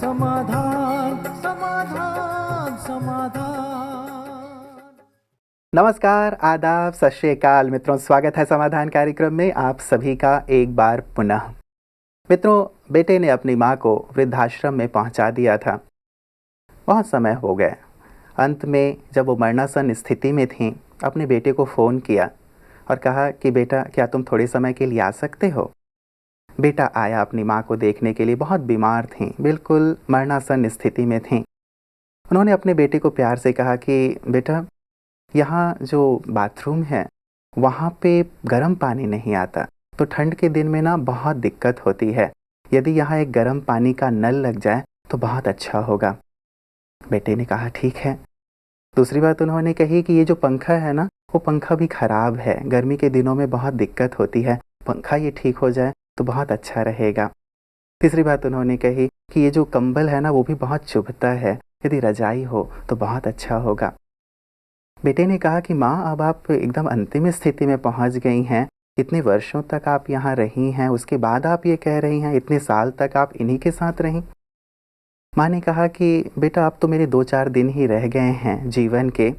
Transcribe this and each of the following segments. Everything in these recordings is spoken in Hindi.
समाधान समाधान समाधान। नमस्कार, आदाब, सत श्री अकाल मित्रों, स्वागत है समाधान कार्यक्रम में आप सभी का एक बार पुनः। मित्रों, बेटे ने अपनी माँ को वृद्धाश्रम में पहुँचा दिया था। बहुत समय हो गए। अंत में जब वो मरणासन स्थिति में थीं, अपने बेटे को फ़ोन किया और कहा कि बेटा, क्या तुम थोड़े समय के लिए आ सकते हो। बेटा आया अपनी माँ को देखने के लिए। बहुत बीमार थीं, बिल्कुल मरणासन स्थिति में थीं। उन्होंने अपने बेटे को प्यार से कहा कि बेटा, यहाँ जो बाथरूम है वहाँ पे गर्म पानी नहीं आता, तो ठंड के दिन में ना बहुत दिक्कत होती है। यदि यहाँ एक गर्म पानी का नल लग जाए तो बहुत अच्छा होगा। बेटे ने कहा ठीक है। दूसरी बात उन्होंने कही कि ये जो पंखा है ना, वो पंखा भी ख़राब है, गर्मी के दिनों में बहुत दिक्कत होती है, पंखा ये ठीक हो जाए तो बहुत अच्छा रहेगा। तीसरी बात उन्होंने कही कि ये जो कंबल है ना, वो भी बहुत चुभता है, यदि रजाई हो तो बहुत अच्छा होगा। बेटे ने कहा कि माँ, अब आप एकदम अंतिम स्थिति में पहुँच गई हैं। इतने वर्षों तक आप यहाँ रही हैं, उसके बाद आप ये कह रही हैं इतने साल तक आप इन्हीं के साथ रहीं। माँ ने कहा कि बेटा, अब तो मेरे 2-4 दिन ही रह गए हैं जीवन के।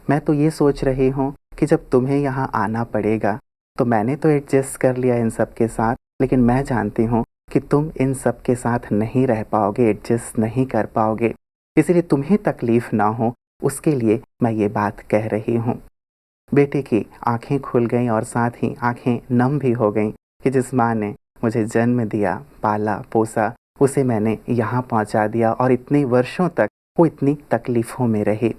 मैं तो ये सोच रही हूँ कि जब तुम्हें यहाँ आना पड़ेगा तो मैंने तो एडजस्ट कर लिया इन सब के साथ, लेकिन मैं जानती हूँ कि तुम इन सब के साथ नहीं रह पाओगे, एडजस्ट नहीं कर पाओगे। इसलिए तुम्हें तकलीफ़ ना हो, उसके लिए मैं ये बात कह रही हूँ। बेटे की आंखें खुल गईं और साथ ही आंखें नम भी हो गईं कि जिस माँ ने मुझे जन्म दिया, पाला पोसा, उसे मैंने यहाँ पहुँचा दिया और इतने वर्षों तक वो इतनी तकलीफ़ों में रही।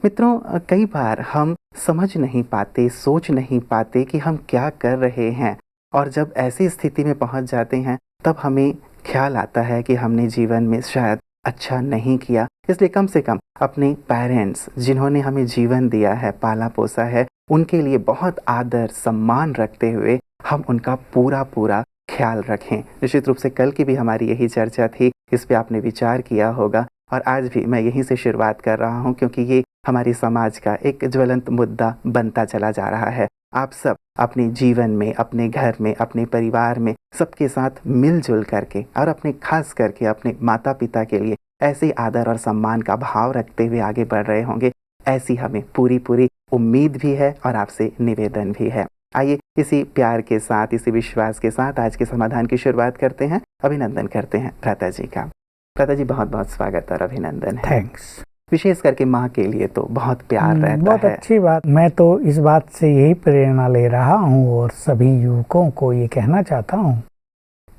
मित्रों, कई बार हम समझ नहीं पाते, सोच नहीं पाते कि हम क्या कर रहे हैं, और जब ऐसी स्थिति में पहुँच जाते हैं तब हमें ख्याल आता है कि हमने जीवन में शायद अच्छा नहीं किया। इसलिए कम से कम अपने पेरेंट्स, जिन्होंने हमें जीवन दिया है, पाला पोसा है, उनके लिए बहुत आदर सम्मान रखते हुए हम उनका पूरा पूरा ख्याल रखें। निश्चित रूप से कल की भी हमारी यही चर्चा थी, इस पे आपने विचार किया होगा, और आज भी मैं यहीं से शुरुआत कर रहा हूँ, क्योंकि ये हमारे समाज का एक ज्वलंत मुद्दा बनता चला जा रहा है। आप सब अपने जीवन में, अपने घर में, अपने परिवार में सबके साथ मिलजुल करके और अपने खास करके अपने माता पिता के लिए ऐसे आदर और सम्मान का भाव रखते हुए आगे बढ़ रहे होंगे, ऐसी हमें पूरी पूरी उम्मीद भी है और आपसे निवेदन भी है। आइए इसी प्यार के साथ, इसी विश्वास के साथ आज के समाधान की शुरुआत करते हैं। अभिनंदन करते हैं भ्राता जी का। भ्राता जी, बहुत बहुत स्वागत और अभिनंदन है। थैंक्स। विशेष करके माँ के लिए तो बहुत प्यार रहता है। बहुत अच्छी बात। मैं तो इस बात से यही प्रेरणा ले रहा हूँ और सभी युवकों को ये कहना चाहता हूँ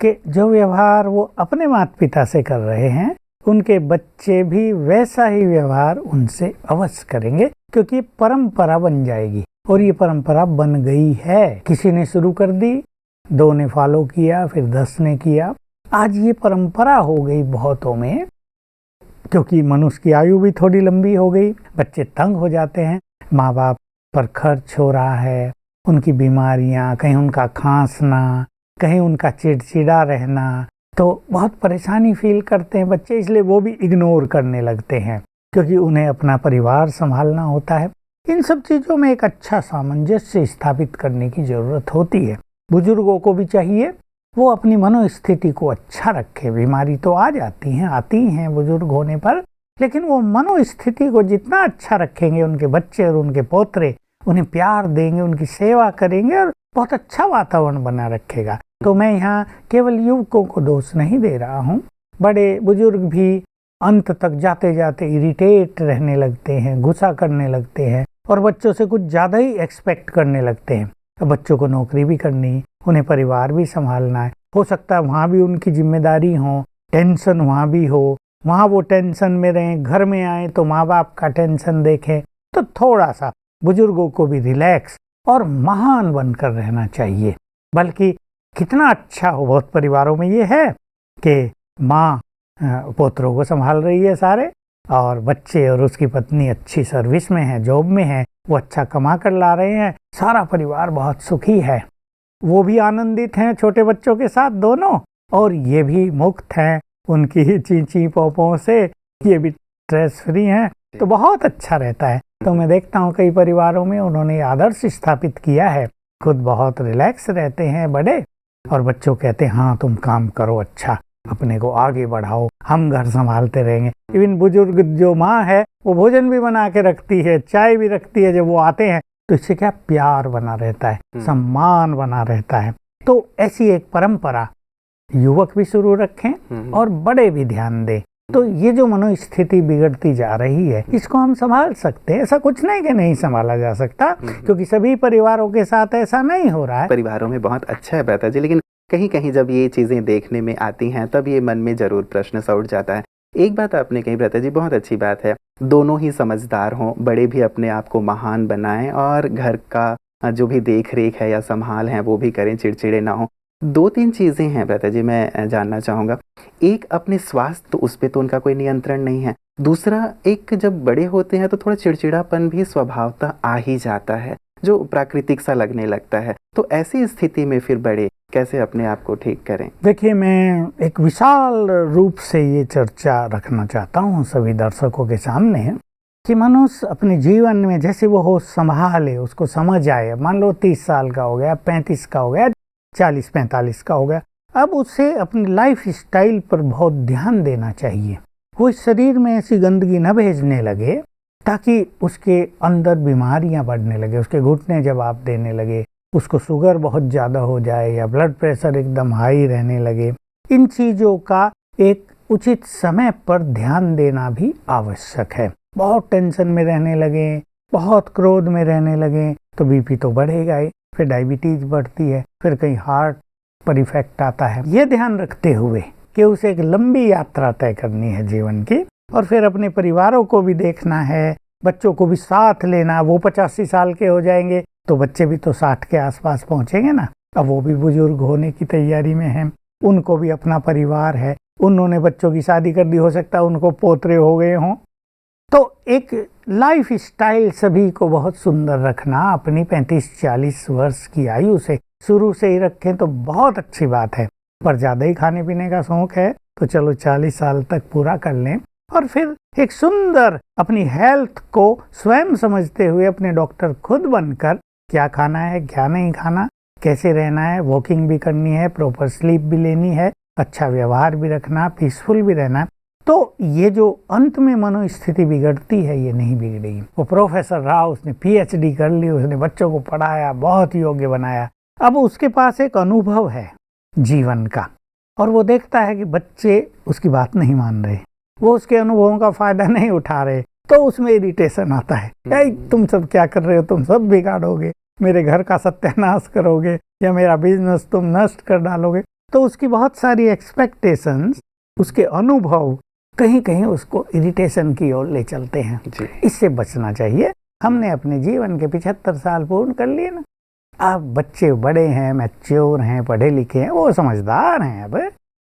कि जो व्यवहार वो अपने माता पिता से कर रहे हैं, उनके बच्चे भी वैसा ही व्यवहार उनसे अवश्य करेंगे, क्योंकि परंपरा बन जाएगी। और ये परंपरा बन गई है। किसी ने शुरू कर दी, 2 ने फॉलो किया, फिर 10 ने किया। आज ये परंपरा हो गई बहुतों में, क्योंकि मनुष्य की आयु भी थोड़ी लंबी हो गई, बच्चे तंग हो जाते हैं, माँ बाप पर खर्च हो रहा है, उनकी बीमारियाँ, कहीं उनका खांसना, कहीं उनका चिड़चिड़ा रहना, तो बहुत परेशानी फील करते हैं बच्चे। इसलिए वो भी इग्नोर करने लगते हैं, क्योंकि उन्हें अपना परिवार संभालना होता है। इन सब चीज़ों में एक अच्छा सामंजस्य स्थापित करने की ज़रूरत होती है। बुजुर्गों को भी चाहिए वो अपनी मनोस्थिति को अच्छा रखे। बीमारी तो आ जाती हैं, आती हैं बुजुर्ग होने पर, लेकिन वो मनोस्थिति को जितना अच्छा रखेंगे, उनके बच्चे और उनके पोतरे उन्हें प्यार देंगे, उनकी सेवा करेंगे और बहुत अच्छा वातावरण बना रखेगा। तो मैं यहाँ केवल युवकों को दोष नहीं दे रहा हूँ, बड़े बुजुर्ग भी अंत तक जाते जाते इरिटेट रहने लगते हैं, गुस्सा करने लगते हैं और बच्चों से कुछ ज़्यादा ही एक्सपेक्ट करने लगते हैं। तो बच्चों को नौकरी भी करनी, उन्हें परिवार भी संभालना है, हो सकता है वहाँ भी उनकी जिम्मेदारी हो, टेंशन वहाँ भी हो, वहाँ वो टेंशन में रहें, घर में आए तो माँ बाप का टेंशन देखें। तो थोड़ा सा बुजुर्गों को भी रिलैक्स और महान बनकर रहना चाहिए। बल्कि कितना अच्छा हो, बहुत परिवारों में ये है कि माँ पोतरों को संभाल रही है सारे, और बच्चे और उसकी पत्नी अच्छी सर्विस में है, जॉब में है, वो अच्छा कमा कर ला रहे हैं, सारा परिवार बहुत सुखी है, वो भी आनंदित हैं छोटे बच्चों के साथ दोनों, और ये भी मुक्त हैं उनकी चींची पोपों से, ये भी स्ट्रेस फ्री हैं। तो बहुत अच्छा रहता है। तो मैं देखता हूँ कई परिवारों में उन्होंने आदर्श स्थापित किया है, खुद बहुत रिलैक्स रहते हैं बड़े, और बच्चों कहते हैं हाँ तुम काम करो अच्छा, अपने को आगे बढ़ाओ, हम घर संभालते रहेंगे। इवन बुजुर्ग जो माँ है वो भोजन भी बना के रखती है, चाय भी रखती है, जब वो आते हैं तो इससे क्या प्यार बना रहता है, सम्मान बना रहता है। तो ऐसी एक परंपरा युवक भी शुरू रखें और बड़े भी ध्यान दें। तो ये जो मनोस्थिति बिगड़ती जा रही है इसको हम संभाल सकते हैं। ऐसा कुछ नहीं कि नहीं संभाला जा सकता, क्योंकि सभी परिवारों के साथ ऐसा नहीं हो रहा है। परिवारों में बहुत अच्छा है भ्राता जी, लेकिन कहीं कहीं जब ये चीज़ें देखने में आती हैं तब ये मन में ज़रूर प्रश्न सा उठ जाता है। एक बात आपने कही भ्राता जी, बहुत अच्छी बात है, दोनों ही समझदार हों, बड़े भी अपने आप को महान बनाएं और घर का जो भी देख रेख है या संभाल है वो भी करें, चिड़चिड़े ना हों। 2-3 चीज़ें हैं भ्राता जी, मैं जानना चाहूँगा। एक, अपने स्वास्थ्य, तो उस पर तो उनका कोई नियंत्रण नहीं है। दूसरा, एक जब बड़े होते हैं तो थोड़ा चिड़चिड़ापन भी स्वभावतः आ ही जाता है, जो प्राकृतिक सा लगने लगता है। तो ऐसी स्थिति में फिर बड़े कैसे अपने आप को ठीक करें? देखिए, मैं एक विशाल रूप से ये चर्चा रखना चाहता हूँ सभी दर्शकों के सामने कि मनुष्य अपने जीवन में जैसे वो हो संभाले, उसको समझ आए। मान लो 30 साल का हो गया, 35 का हो गया, 40-45 का हो गया, अब उसे अपनी लाइफ स्टाइल पर बहुत ध्यान देना चाहिए। वो शरीर में ऐसी गंदगी न भेजने लगे ताकि उसके अंदर बीमारियां बढ़ने लगे, उसके घुटने जवाब देने लगे, उसको शुगर बहुत ज़्यादा हो जाए या ब्लड प्रेशर एकदम हाई रहने लगे। इन चीज़ों का एक उचित समय पर ध्यान देना भी आवश्यक है। बहुत टेंशन में रहने लगे, बहुत क्रोध में रहने लगे तो बीपी तो बढ़ेगा ही, फिर डायबिटीज बढ़ती है, फिर कहीं हार्ट पर इफेक्ट आता है। ये ध्यान रखते हुए कि उसे एक लंबी यात्रा तय करनी है जीवन की, और फिर अपने परिवारों को भी देखना है, बच्चों को भी साथ लेना। वो 85 साल के हो जाएंगे तो बच्चे भी तो 60 के आसपास पहुंचेंगे ना। अब वो भी बुजुर्ग होने की तैयारी में हैं, उनको भी अपना परिवार है, उन्होंने बच्चों की शादी कर दी, हो सकता है उनको पोतरे हो गए हों। तो एक लाइफ स्टाइल सभी को बहुत सुंदर रखना, अपनी 35-40 वर्ष की आयु से शुरू से ही रखें तो बहुत अच्छी बात है। पर ज़्यादा ही खाने पीने का शौक है तो चलो 40 साल तक पूरा कर लें, और फिर एक सुंदर अपनी हेल्थ को स्वयं समझते हुए अपने डॉक्टर खुद बनकर क्या खाना है, क्या नहीं खाना, कैसे रहना है, वॉकिंग भी करनी है, प्रॉपर स्लीप भी लेनी है, अच्छा व्यवहार भी रखना, पीसफुल भी रहना। तो ये जो अंत में मनोस्थिति बिगड़ती है ये नहीं बिगड़ेगी। वो प्रोफेसर रहा, उसने PhD कर ली, उसने बच्चों को पढ़ाया, बहुत योग्य बनाया, अब उसके पास एक अनुभव है जीवन का, और वो देखता है कि बच्चे उसकी बात नहीं मान रहे, वो उसके अनुभवों का फायदा नहीं उठा रहे, तो उसमें इरिटेशन आता है, तुम सब क्या कर रहे हो, तुम सब बिगाड़ोगे, मेरे घर का सत्यानाश करोगे या मेरा बिजनेस तुम नष्ट कर डालोगे। तो उसकी बहुत सारी एक्सपेक्टेशंस, उसके अनुभव कहीं कहीं उसको इरिटेशन की ओर ले चलते हैं। इससे बचना चाहिए। हमने अपने जीवन के 75 साल पूर्ण कर लिए ना, अब बच्चे बड़े हैं, मैच्योर हैं, पढ़े लिखे हैं, वो समझदार हैं। अब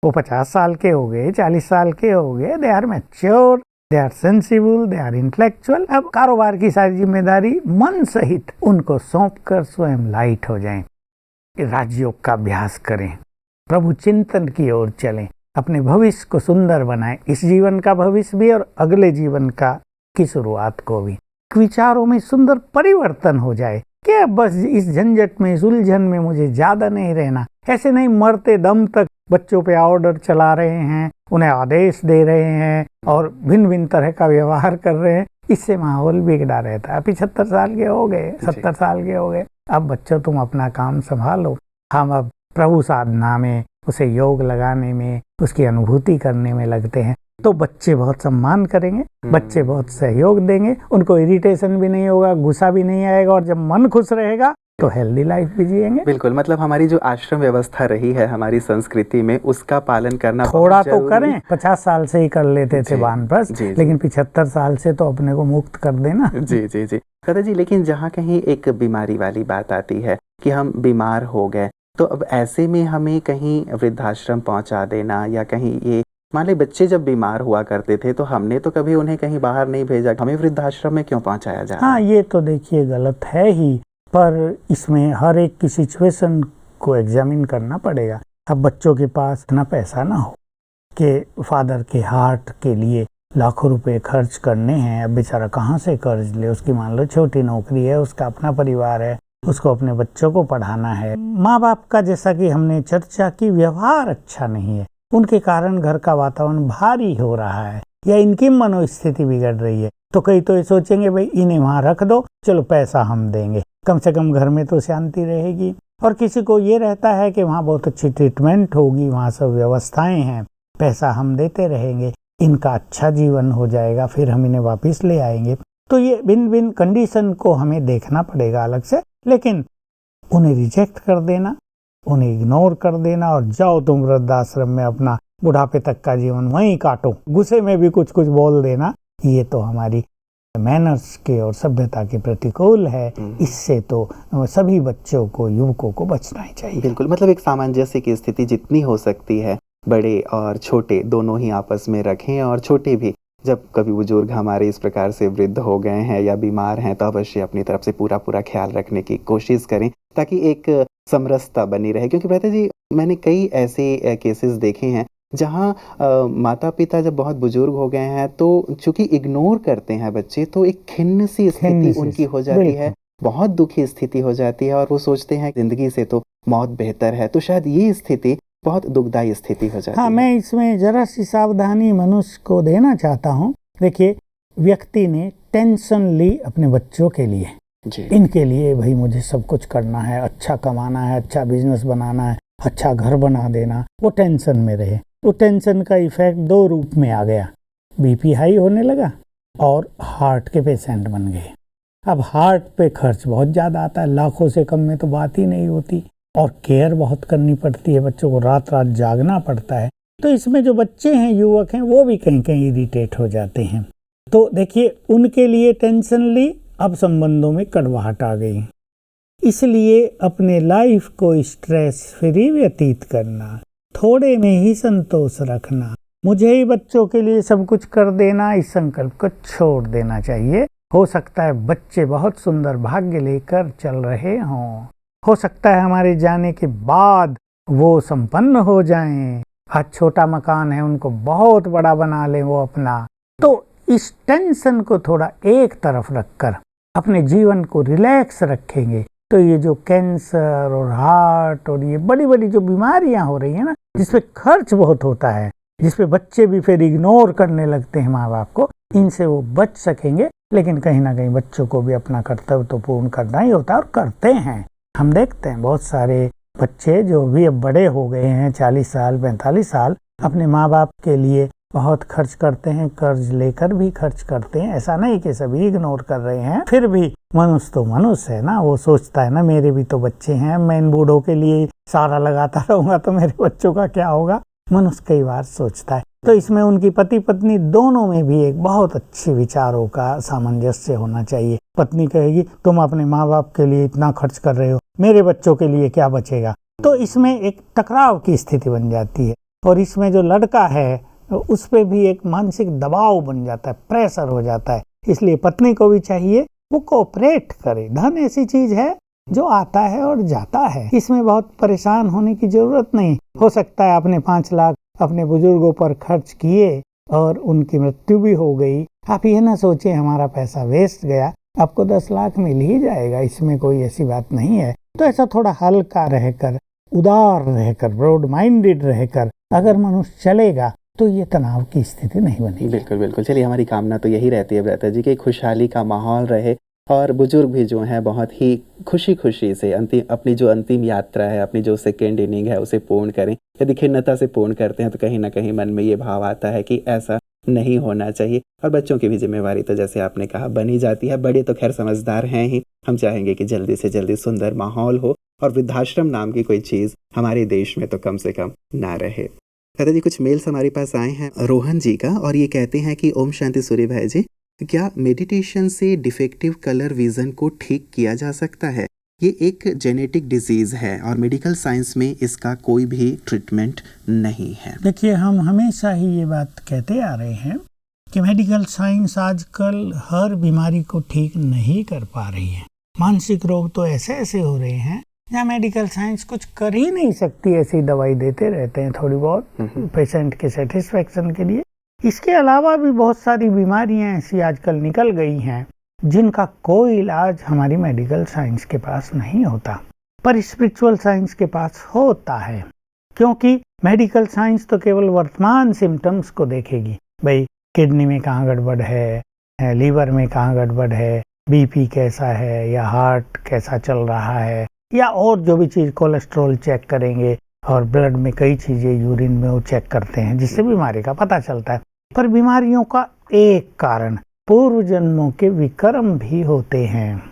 वो 50 साल के हो गए, 40 साल के हो गए, they are mature, they are sensible, they are intellectual. अब कारोबार की सारी जिम्मेदारी मन सहित उनको सौंप कर स्वयं लाइट हो जाएं, राजयोग का अभ्यास करें, प्रभु चिंतन की ओर चलें, अपने भविष्य को सुंदर बनाएं, इस जीवन का भविष्य भी और अगले जीवन का की शुरुआत को भी। विचारों में सुंदर परिवर्तन हो जाए कि अब बस इस झंझट में, इस उलझन में मुझे ज्यादा नहीं रहना। ऐसे नहीं मरते दम तक बच्चों पे ऑर्डर चला रहे हैं, उन्हें आदेश दे रहे हैं और भिन्न भिन्न तरह का व्यवहार कर रहे हैं, इससे माहौल बिगड़ा रहता है। 75 साल के हो गए, 70 साल के हो गए, अब बच्चों तुम अपना काम संभालो, हम अब प्रभु साधना में, उसे योग लगाने में, उसकी अनुभूति करने में लगते हैं। तो बच्चे बहुत सम्मान करेंगे, बच्चे बहुत सहयोग देंगे, उनको इरिटेशन भी नहीं होगा, गुस्सा भी नहीं आएगा, और जब मन खुश रहेगा तो हेल्दी लाइफ भी जिएंगे। बिल्कुल, मतलब हमारी जो आश्रम व्यवस्था रही है हमारी संस्कृति में, उसका पालन करना थोड़ा तो करें। 50 साल से ही कर लेते थे वानप्रस्थ, लेकिन 75 साल से तो अपने को मुक्त कर देना। जी जी जी दादाजी, लेकिन जहाँ कहीं एक बीमारी वाली बात आती है कि हम बीमार हो गए, तो अब ऐसे में हमें कहीं वृद्धाश्रम पहुँचा देना, या कहीं ये मान ली बच्चे जब बीमार हुआ करते थे तो हमने तो कभी उन्हें कहीं बाहर नहीं भेजा, हमें वृद्धाश्रम में क्यों पहुँचाया जाए? हाँ, ये तो देखिए गलत है ही, पर इसमें हर एक की सिचुएशन को एग्जामिन करना पड़ेगा। अब बच्चों के पास इतना पैसा ना हो कि फादर के हार्ट के लिए लाखों रुपए खर्च करने हैं, अब बेचारा कहाँ से कर्ज ले, उसकी मान लो छोटी नौकरी है, उसका अपना परिवार है, उसको अपने बच्चों को पढ़ाना है। माँ बाप का जैसा कि हमने चर्चा की व्यवहार अच्छा नहीं है, उनके कारण घर का वातावरण भारी हो रहा है या इनकी मनोस्थिति बिगड़ रही है, तो कई तो ये सोचेंगे भाई इन्हें वहाँ रख दो, चलो पैसा हम देंगे, कम से कम घर में तो शांति रहेगी। और किसी को ये रहता है कि वहाँ बहुत अच्छी ट्रीटमेंट होगी, वहाँ सब व्यवस्थाएं हैं, पैसा हम देते रहेंगे, इनका अच्छा जीवन हो जाएगा, फिर हम इन्हें वापस ले आएंगे। तो ये भिन्न भिन्न कंडीशन को हमें देखना पड़ेगा अलग से, लेकिन उन्हें रिजेक्ट कर देना, उन्हें इग्नोर कर देना और जाओ तुम वृद्धाश्रम में अपना बुढ़ापे तक का जीवन वहीं काटो, गुस्से में भी कुछ कुछ बोल देना, ये तो हमारी मैनर्स के और सभ्यता के प्रतिकूल है। इससे तो सभी बच्चों को, युवकों को बचना ही चाहिए। बिल्कुल, मतलब एक सामंजस्य की स्थिति जितनी हो सकती है बड़े और छोटे दोनों ही आपस में रखें, और छोटे भी जब कभी बुजुर्ग हमारे इस प्रकार से वृद्ध हो गए हैं या बीमार हैं तो अवश्य अपनी तरफ से पूरा ख्याल रखने की कोशिश करें ताकि एक समरसता बनी रहे। क्योंकि भ्राता जी, मैंने कई ऐसे केसेस देखे हैं जहाँ माता पिता जब बहुत बुजुर्ग हो गए हैं तो चूंकि इग्नोर करते हैं बच्चे, तो एक खिन्न सी स्थिति उनकी हो जाती है, बहुत दुखी स्थिति हो जाती है और वो सोचते हैं जिंदगी से तो मौत बेहतर है। तो शायद ये स्थिति बहुत दुखदायी स्थिति हो जाती है। मैं इसमें जरा सी सावधानी मनुष्य को देना चाहता हूँ। देखिए, व्यक्ति ने टेंशन ली अपने बच्चों के लिए जी। इनके लिए भाई मुझे सब कुछ करना है, अच्छा कमाना है, अच्छा बिजनेस बनाना है, अच्छा घर बना देना, वो टेंशन में रहे। वो टेंशन का इफेक्ट दो रूप में आ गया, बीपी हाई होने लगा और हार्ट के पेशेंट बन गए। अब हार्ट पे खर्च बहुत ज़्यादा आता है, लाखों से कम में तो बात ही नहीं होती, और केयर बहुत करनी पड़ती है, बच्चों को रात रात जागना पड़ता है। तो इसमें जो बच्चे हैं, युवक हैं, वो भी कहीं कहीं इरिटेट हो जाते हैं। तो देखिए, उनके लिए टेंशन ली, अब संबंधों में कड़वाहट आ गई। इसलिए अपने लाइफ को स्ट्रेस फ्री व्यतीत करना, थोड़े में ही संतोष रखना, मुझे ही बच्चों के लिए सब कुछ कर देना, इस संकल्प को छोड़ देना चाहिए। हो सकता है बच्चे बहुत सुंदर भाग्य लेकर चल रहे हों, हो सकता है हमारे जाने के बाद वो संपन्न हो जाएं, आज छोटा मकान है उनको बहुत बड़ा बना लें वो अपना। तो इस टेंशन को थोड़ा एक तरफ रखकर अपने जीवन को रिलैक्स रखेंगे तो ये जो कैंसर और हार्ट और ये बड़ी बड़ी जो बीमारियां हो रही है ना, जिसपे खर्च बहुत होता है, जिसपे बच्चे भी फिर इग्नोर करने लगते हैं माँ बाप को, इनसे वो बच सकेंगे। लेकिन कहीं ना कहीं बच्चों को भी अपना कर्तव्य तो पूर्ण करना ही होता है और करते हैं। हम देखते हैं बहुत सारे बच्चे जो भी अब बड़े हो गए हैं, 40 साल 45 साल, अपने माँ बाप के लिए बहुत खर्च करते हैं, कर्ज लेकर भी खर्च करते हैं। ऐसा नहीं कि सभी इग्नोर कर रहे हैं, फिर भी मनुष्य तो मनुष्य है ना, वो सोचता है ना मेरे भी तो बच्चे हैं, मैं इन बूढ़ों के लिए सारा लगाता रहूंगा तो मेरे बच्चों का क्या होगा। मनुष्य कई बार सोचता है। तो इसमें उनकी पति पत्नी दोनों में भी एक बहुत अच्छे विचारों का सामंजस्य होना चाहिए। पत्नी कहेगी तुम अपने माँ बाप के लिए इतना खर्च कर रहे हो, मेरे बच्चों के लिए क्या बचेगा। तो इसमें एक टकराव की स्थिति बन जाती है और इसमें जो लड़का है उस पर भी एक मानसिक दबाव बन जाता है, प्रेशर हो जाता है। इसलिए पत्नी को भी चाहिए वो कोऑपरेट करे। धन ऐसी चीज है जो आता है और जाता है, इसमें बहुत परेशान होने की जरूरत नहीं। हो सकता है आपने 5 लाख अपने बुजुर्गों पर खर्च किए और उनकी मृत्यु भी हो गई। आप ये ना सोचे हमारा पैसा वेस्ट गया, आपको 10 लाख मिल ही जाएगा, इसमें कोई ऐसी बात नहीं है। तो ऐसा थोड़ा हल्का रहकर, उदार रहकर, ब्रॉड माइंडेड रहकर अगर मनुष्य चलेगा तो ये तनाव की स्थिति नहीं बनेगी। बिल्कुल बिल्कुल। चलिए, हमारी कामना तो यही रहती है भ्राता जी कि खुशहाली का माहौल रहे और बुजुर्ग भी जो हैं बहुत ही खुशी खुशी से अपनी जो अंतिम यात्रा है, अपनी जो सेकेंड इनिंग है उसे पूर्ण करें। यदि खिन्नता से पूर्ण करते हैं तो कहीं ना कहीं मन में ये भाव आता है कि ऐसा नहीं होना चाहिए। और बच्चों की भी जिम्मेवारी तो जैसे आपने कहा बनी जाती है। बड़े तो खैर समझदार हैं ही, हम चाहेंगे कि जल्दी से जल्दी सुंदर माहौल हो और वृद्धाश्रम नाम की कोई चीज़ हमारे देश में तो कम से कम ना रहे। दादाजी, कुछ मेल्स हमारे पास आए हैं रोहन जी का, और ये कहते हैं कि ओम शांति सूर्य भाई जी, क्या मेडिटेशन से डिफेक्टिव कलर विजन को ठीक किया जा सकता है? ये एक जेनेटिक डिजीज है और मेडिकल साइंस में इसका कोई भी ट्रीटमेंट नहीं है। देखिए, हम हमेशा ही ये बात कहते आ रहे हैं कि मेडिकल साइंस आजकल हर बीमारी को ठीक नहीं कर पा रही है। मानसिक रोग तो ऐसे ऐसे हो रहे हैं जहाँ मेडिकल साइंस कुछ कर ही नहीं सकती, ऐसी दवाई देते रहते हैं थोड़ी बहुत पेशेंट के सेटिस्फेक्शन के लिए। इसके अलावा भी बहुत सारी बीमारियां ऐसी आजकल निकल गई हैं जिनका कोई इलाज हमारी मेडिकल साइंस के पास नहीं होता, पर स्पिरिचुअल साइंस के पास होता है। क्योंकि मेडिकल साइंस तो केवल वर्तमान सिम्टम्स को देखेगी। भाई किडनी में कहाँ गड़बड़ है, लीवर में कहाँ गड़बड़ है, बीपी कैसा है, या हार्ट कैसा चल रहा है, या और जो भी चीज़, कोलेस्ट्रॉल चेक करेंगे, और ब्लड में कई चीज़ें, यूरिन में वो चेक करते हैं जिससे बीमारी का पता चलता है। पर बीमारियों का एक कारण पूर्व जन्मों के विकर्म भी होते हैं।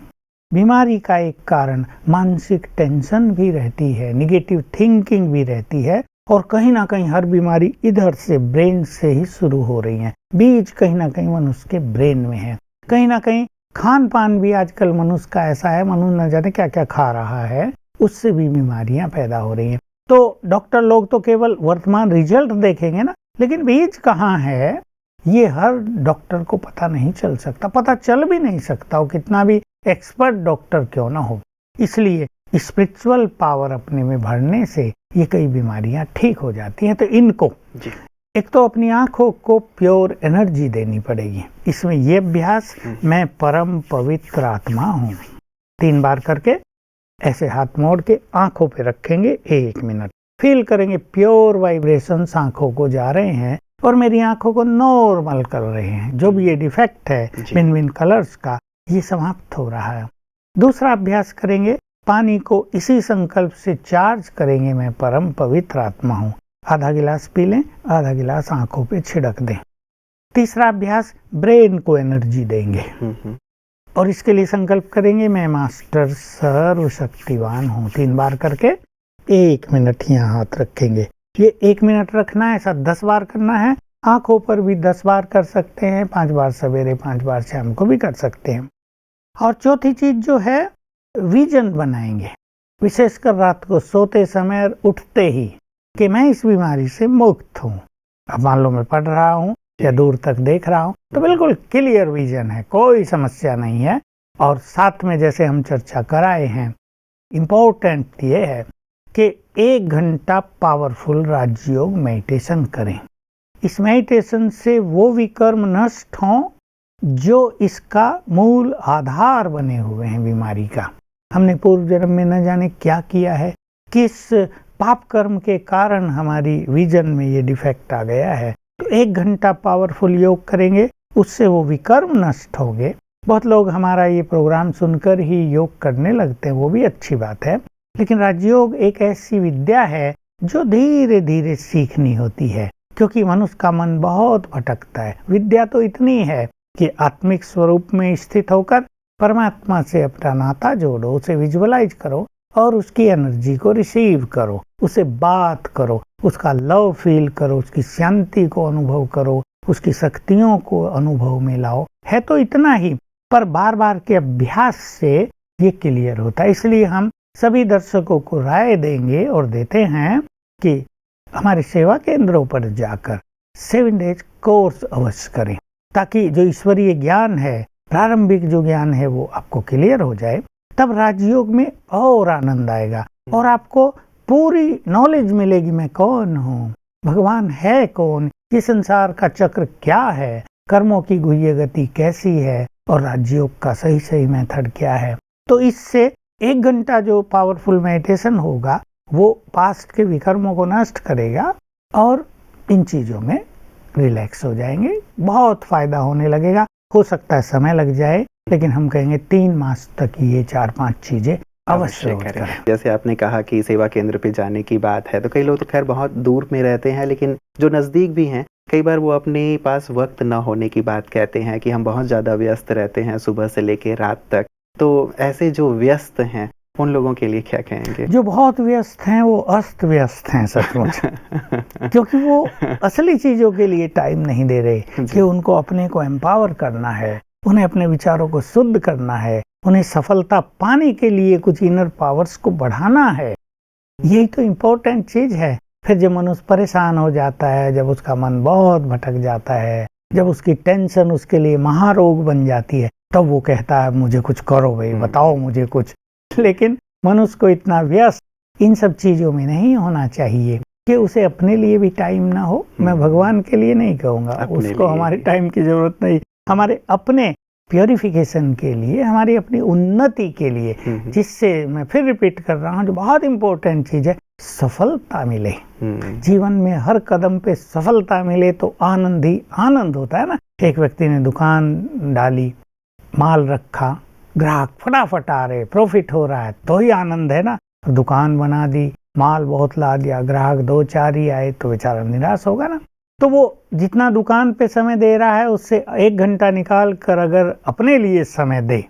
बीमारी का एक कारण मानसिक टेंशन भी रहती है, निगेटिव थिंकिंग भी रहती है, और कहीं ना कहीं हर बीमारी इधर से ब्रेन से ही शुरू हो रही है। बीज कहीं ना कहीं मनुष्य के ब्रेन में है। कहीं ना कहीं खान पान भी आजकल मनुष्य का ऐसा है, मनुष्य न जाने क्या क्या खा रहा है, उससे भी बीमारियां पैदा हो रही हैं। तो डॉक्टर लोग तो केवल वर्तमान रिजल्ट देखेंगे ना, लेकिन बीज कहाँ है ये हर डॉक्टर को पता नहीं चल सकता, पता चल भी नहीं सकता, वो कितना भी एक्सपर्ट डॉक्टर क्यों ना हो। इसलिए स्पिरिचुअल पावर अपने में भरने से ये कई बीमारियां ठीक हो जाती हैं। तो इनको एक तो अपनी आंखों को प्योर एनर्जी देनी पड़ेगी। इसमें ये अभ्यास, मैं परम पवित्र आत्मा हूँ, 3 बार करके ऐसे हाथ मोड़ के आंखों पे रखेंगे, 1 मिनट फील करेंगे प्योर वाइब्रेशंस आंखों को जा रहे हैं और मेरी आंखों को नॉर्मल कर रहे हैं। जो भी ये डिफेक्ट है भिन्न भिन्न कलर्स का, ये समाप्त हो रहा है। दूसरा अभ्यास करेंगे, पानी को इसी संकल्प से चार्ज करेंगे, मैं परम पवित्र आत्मा हूँ। आधा गिलास पी लें, आधा गिलास आंखों पे छिड़क दें। तीसरा अभ्यास, ब्रेन को एनर्जी देंगे और इसके लिए संकल्प करेंगे, मैं मास्टर सर्वशक्तिवान हूँ। 3 बार करके 1 मिनट यहाँ हाथ रखेंगे। ये 1 मिनट रखना है, ऐसा 10 बार करना है। आंखों पर भी 10 बार कर सकते हैं, 5 बार सवेरे, 5 बार शाम को भी कर सकते हैं। और चौथी चीज जो है, विजन बनाएंगे, विशेषकर रात को सोते समय और उठते ही, कि मैं इस बीमारी से मुक्त हूँ। अब मान लो मैं पढ़ रहा हूँ या दूर तक देख रहा हूँ तो बिल्कुल क्लियर विजन है, कोई समस्या नहीं है। और साथ में जैसे हम चर्चा कराए हैं, इम्पोर्टेंट ये है कि 1 घंटा पावरफुल राजयोग मेडिटेशन करें। इस मेडिटेशन से वो विकर्म नष्ट हों जो इसका मूल आधार बने हुए हैं बीमारी का। हमने पूर्व जन्म में न जाने क्या किया है, किस पाप कर्म के कारण हमारी विजन में ये डिफेक्ट आ गया है। तो 1 घंटा पावरफुल योग करेंगे, उससे वो विकर्म नष्ट होंगे। बहुत लोग हमारा ये प्रोग्राम सुनकर ही योग करने लगते हैं, वो भी अच्छी बात है। लेकिन राजयोग एक ऐसी विद्या है जो धीरे धीरे सीखनी होती है, क्योंकि मनुष्य का मन बहुत भटकता है। विद्या तो इतनी है कि आत्मिक स्वरूप में स्थित होकर परमात्मा से अपना नाता जोड़ो, उसे विजुअलाइज करो और उसकी एनर्जी को रिसीव करो, उसे बात करो, उसका लव फील करो, उसकी शांति को अनुभव करो, उसकी शक्तियों को अनुभव में लाओ। है तो इतना ही, पर बार बार के अभ्यास से ये क्लियर होता है। इसलिए हम सभी दर्शकों को राय देंगे और देते हैं कि हमारे सेवा केंद्रों पर जाकर 7 डेज कोर्स अवश्य करें, ताकि जो ईश्वरीय ज्ञान है, प्रारंभिक जो ज्ञान है, वो आपको क्लियर हो जाए। तब राजयोग में और आनंद आएगा और आपको पूरी नॉलेज मिलेगी, मैं कौन हूँ, भगवान है कौन, ये संसार का चक्र क्या है, कर्मों की गुह्य गति कैसी है और राजयोग का सही सही मेथड क्या है। तो इससे 1 घंटा जो पावरफुल मेडिटेशन होगा वो पास्ट के विकर्मों को नष्ट करेगा और इन चीजों में रिलैक्स हो जाएंगे। बहुत फायदा होने लगेगा। हो सकता है समय लग जाए, लेकिन हम कहेंगे 3 मास तक ये 4-5 चीजें अवश्य करें। जैसे आपने कहा कि सेवा केंद्र पे जाने की बात है, तो कई लोग तो खैर बहुत दूर में रहते हैं, लेकिन जो नज़दीक भी हैं, कई बार वो अपने पास वक्त न होने की बात कहते हैं कि हम बहुत ज़्यादा व्यस्त रहते हैं सुबह से लेकर रात तक। तो ऐसे जो व्यस्त हैं उन लोगों के लिए क्या कहेंगे? जो बहुत व्यस्त हैं वो अस्त व्यस्त हैं सचमुच क्योंकि वो असली चीजों के लिए टाइम नहीं दे रहे कि उनको अपने को एम्पावर करना है, उन्हें अपने विचारों को शुद्ध करना है, उन्हें सफलता पाने के लिए कुछ इनर पावर्स को बढ़ाना है। यही तो इम्पोर्टेंट चीज है। फिर जब मनुष्य परेशान हो जाता है, जब उसका मन बहुत भटक जाता है, जब उसकी टेंशन उसके लिए महारोग बन जाती है, तब वो कहता है मुझे कुछ करो भाई, बताओ मुझे कुछ। लेकिन मनुष्य को इतना व्यस्त इन सब चीजों में नहीं होना चाहिए कि उसे अपने लिए भी टाइम ना हो। मैं भगवान के लिए नहीं कहूँगा, उसको हमारे टाइम की जरूरत नहीं। हमारे अपने प्योरिफिकेशन के लिए, हमारी अपनी उन्नति के लिए, जिससे मैं फिर रिपीट कर रहा हूँ, जो बहुत इम्पोर्टेंट चीज़ है, सफलता मिले। जीवन में हर कदम पे सफलता मिले तो आनंद ही आनंद होता है ना। एक व्यक्ति ने दुकान डाली, माल रखा, ग्राहक फटाफट आ रहे, प्रॉफिट हो रहा है, तो ही आनंद है ना। दुकान बना दी, माल बहुत ला दिया, ग्राहक 2-4 ही आए तो बेचारा निराश होगा ना। तो वो जितना दुकान पे समय दे रहा है, उससे 1 घंटा निकाल कर अगर अपने लिए समय दे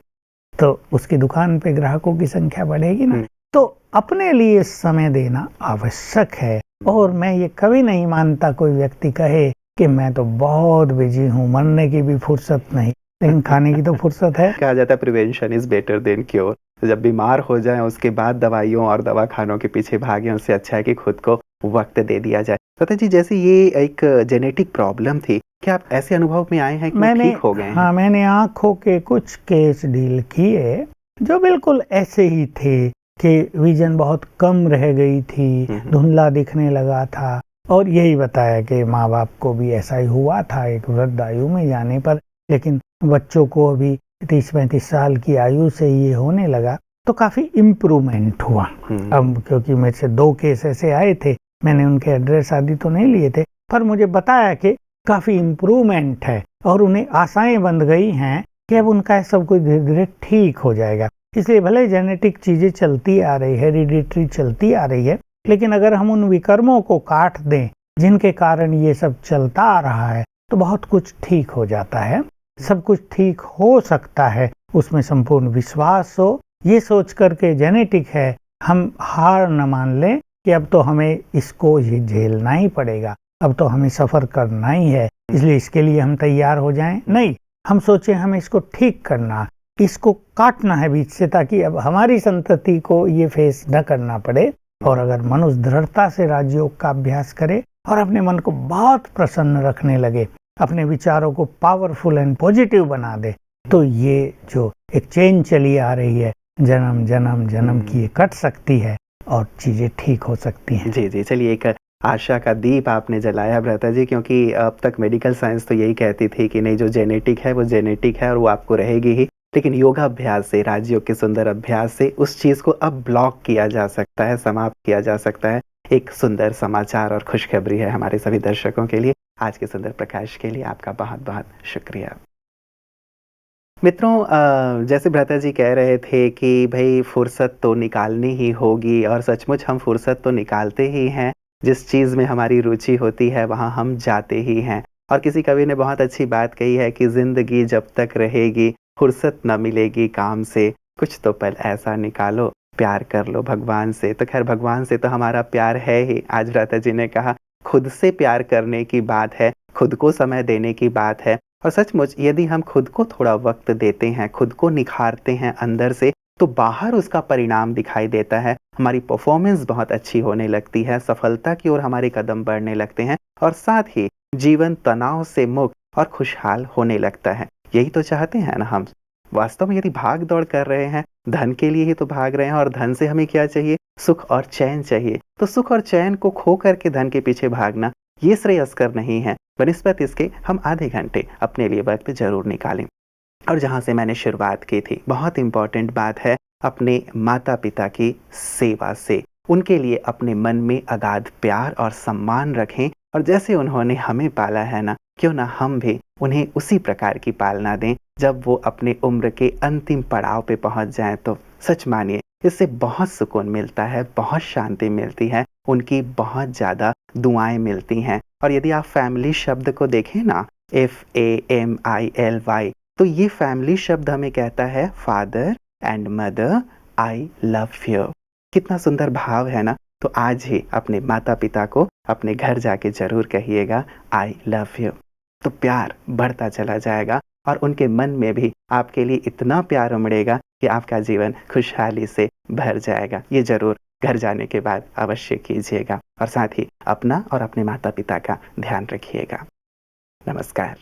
तो उसकी दुकान पे ग्राहकों की संख्या बढ़ेगी ना। तो अपने लिए समय देना आवश्यक है। और मैं ये कभी नहीं मानता कोई व्यक्ति कहे कि मैं तो बहुत बिजी हूँ, मरने की भी फुर्सत नहीं, लेकिन खाने की तो फुर्सत है। कहा जाता है prevention is better than cure. तो जब बीमार हो जाए उसके बाद दवाइयों और दवा खानों के पीछे भागें, उससे अच्छा है कि खुद को वक्त दे दिया जाए। लता जी, जैसे ये एक जेनेटिक प्रॉब्लम थी, क्या आप ऐसे अनुभव में आए हैं कि ठीक हो गए हैं? हाँ, मैंने आंखों के कुछ केस डील किए जो बिल्कुल ऐसे ही थे कि विजन बहुत कम रह गई थी, धुंधला दिखने लगा था। और यही बताया कि माँ बाप को भी ऐसा ही हुआ था एक वृद्ध आयु में जाने पर, लेकिन बच्चों को अभी 30-35 साल की आयु से ये होने लगा, तो काफ़ी इम्प्रूवमेंट हुआ। अब क्योंकि मेरे से 2 केस ऐसे आए थे, मैंने उनके एड्रेस आदि तो नहीं लिए थे, पर मुझे बताया कि काफ़ी इम्प्रूवमेंट है और उन्हें आशाएं बंध गई हैं कि अब उनका सब कुछ धीरे धीरे ठीक हो जाएगा। इसलिए भले जेनेटिक चीज़ें चलती आ रही है, हेरिडिटरी चलती आ रही है, लेकिन अगर हम उन विकर्मों को काट दें जिनके कारण ये सब चलता आ रहा है, तो बहुत कुछ ठीक हो जाता है। सब कुछ ठीक हो सकता है, उसमें संपूर्ण विश्वास हो। ये सोच करके जेनेटिक है, हम हार न मान लें कि अब तो हमें इसको ये झेलना ही पड़ेगा, अब तो हमें सफ़र करना ही है, इसलिए इसके लिए हम तैयार हो जाएं। नहीं, हम सोचें हमें इसको ठीक करना, इसको काटना है बीच से, ताकि अब हमारी संतति को ये फेस न करना पड़े। और अगर मनुष्य दृढ़ता से राजयोग का अभ्यास करे और अपने मन को बहुत प्रसन्न रखने लगे, अपने विचारों को पावरफुल एंड पॉजिटिव बना दे, तो ये जो एक चेन चली आ रही है जन्म जन्म जन्म की, ये कट सकती है और चीज़ें ठीक हो सकती हैं। जी जी, चलिए, एक आशा का दीप आपने जलाया भ्राता जी, क्योंकि अब तक मेडिकल साइंस तो यही कहती थी कि नहीं, जो जेनेटिक है वो जेनेटिक है और वो आपको रहेगी ही, लेकिन योगाभ्यास से, राजयोग के सुंदर अभ्यास से उस चीज़ को अब ब्लॉक किया जा सकता है, समाप्त किया जा सकता है। एक सुंदर समाचार और खुशखबरी है हमारे सभी दर्शकों के लिए। आज के सुंदर प्रकाश के लिए आपका बहुत बहुत शुक्रिया। मित्रों, जैसे भ्राता जी कह रहे थे कि भाई फुर्सत तो निकालनी ही होगी, और सचमुच हम फुर्सत तो निकालते ही हैं। जिस चीज़ में हमारी रुचि होती है वहाँ हम जाते ही हैं। और किसी कवि ने बहुत अच्छी बात कही है कि ज़िंदगी जब तक रहेगी फुर्सत न मिलेगी काम से, कुछ तो पल ऐसा निकालो प्यार कर लो भगवान से। तो खैर, भगवान से तो हमारा प्यार है ही। आज भ्राता जी ने कहा खुद से प्यार करने की बात है, खुद को समय देने की बात है। और सचमुच यदि हम खुद को थोड़ा वक्त देते हैं, खुद को निखारते हैं अंदर से, तो बाहर उसका परिणाम दिखाई देता है। हमारी परफॉर्मेंस बहुत अच्छी होने लगती है, सफलता की ओर हमारे कदम बढ़ने लगते हैं, और साथ ही जीवन तनाव से मुक्त और खुशहाल होने लगता है। यही तो चाहते हैं ना हम। वास्तव में यदि भाग दौड़ कर रहे हैं, धन के लिए ही तो भाग रहे हैं, और धन से हमें क्या चाहिए? सुख और चैन चाहिए। तो सुख और चैन को खो करके धन के पीछे भागना, ये श्रेयस्कर नहीं है। बनिस्बत इसके हम आधे घंटे अपने लिए वक्त जरूर निकालें। और जहाँ से मैंने शुरुआत की थी, बहुत इम्पॉर्टेंट बात है, अपने माता पिता की सेवा से उनके लिए अपने मन में अगाध प्यार और सम्मान रखें। और जैसे उन्होंने हमें पाला है ना, क्यों ना हम भी उन्हें उसी प्रकार की पालना दें। जब वो अपने उम्र के अंतिम पड़ाव पे पहुंच जाएं, तो सच मानिए इससे बहुत सुकून मिलता है, बहुत शांति मिलती है, उनकी बहुत ज़्यादा दुआएं मिलती हैं। और यदि आप फैमिली शब्द को देखें ना, FAMILY, तो ये फैमिली शब्द हमें कहता है father and mother, I love you. कितना सुंदर भाव है ना। तो आज ही अपने माता पिता को अपने घर जाके जरूर कहिएगा आई लव यू। तो प्यार बढ़ता चला जाएगा और उनके मन में भी आपके लिए इतना प्यार उमड़ेगा कि आपका जीवन खुशहाली से भर जाएगा। ये जरूर घर जाने के बाद अवश्य कीजिएगा, और साथ ही अपना और अपने माता पिता का ध्यान रखिएगा। नमस्कार।